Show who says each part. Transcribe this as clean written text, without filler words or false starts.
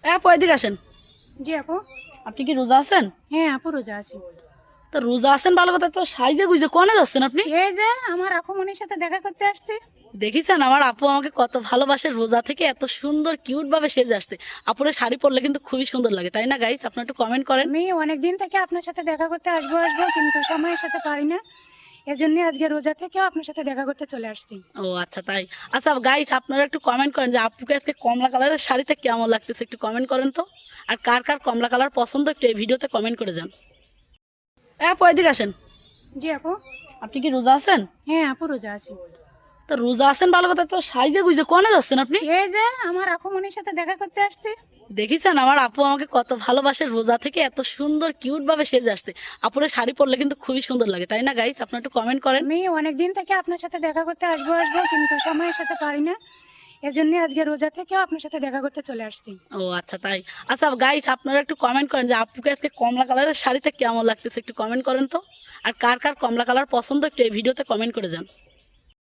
Speaker 1: আপু এদিকে আসেন।
Speaker 2: জি আপু।
Speaker 1: আপনি কি রোজা আছেন?
Speaker 2: হ্যাঁ আপু, রোজা আছি।
Speaker 1: তো রোজা আছেন ভালো কথা, তো সাইজে গুইজে কোনে যাচ্ছেন আপনি?
Speaker 2: এই যে আমার আপু মনির সাথে দেখা করতে আসছে।
Speaker 1: দেখেছেন আমার আপু আমাকে কত ভালোবাসে, রোজা থেকে এত সুন্দর কিউট ভাবে সেজে আসছে। আপুরে শাড়ি পরলে কিন্তু খুবই সুন্দর লাগে, তাই না গাইস? আপনারা একটু কমেন্ট করেন।
Speaker 2: আমি অনেক দিন থেকে আপনার সাথে দেখা করতে আসবো আসবো, কিন্তু সময়ের সাথে পারি না। এজন্য আজকে রোজা থেকেও আপনার সাথে দেখা করতে চলে আসছি।
Speaker 1: ও আচ্ছা তাই। আচ্ছা গাইস, আপনারা একটু কমেন্ট করেন যে আপুকে আজকে কমলা কালারের শাড়িতে কেমন লাগতেছে, একটু কমেন্ট করেন তো। আর কার কার কমলা কালার পছন্দ একটু এই ভিডিওতে কমেন্ট করে যান। আপু এদিকে আসেন।
Speaker 2: জি আপু।
Speaker 1: আপনি কি রোজা আছেন?
Speaker 2: হ্যাঁ আপু, রোজা আছি।
Speaker 1: তো রোজা আছেন ভালো কথা, তো সাইজে গুইজে কোনে যাচ্ছেন আপনি?
Speaker 2: এই যে আমার আপু মনির সাথে দেখা করতে আসছে।
Speaker 1: দেখেছেন আমার আপু আমাকে কত ভালোবাসে, রোজা থেকে এত সুন্দর কিউট ভাবে সেজে আসছে। আপুরে শাড়ি পরলে কিন্তু খুবই সুন্দর লাগে, তাই না গাইস? আপনারা একটু কমেন্ট করেন।
Speaker 2: আমি অনেক দিন থেকে আপনার সাথে দেখা করতে আসবো আসবো, কিন্তু সময়ের সাথে পারি না। এজন্য আজকে রোজা থেকেও আপনার সাথে দেখা করতে চলে আসছি।
Speaker 1: ও আচ্ছা তাই। আচ্ছা গাইস, আপনারা একটু কমেন্ট করেন যে আপুকে আজকে কমলা কালারের শাড়িতে কেমন লাগতেছে, একটু কমেন্ট করেন তো। আর কার কার কমলা কালার পছন্দ একটু এই ভিডিওতে কমেন্ট করে যান।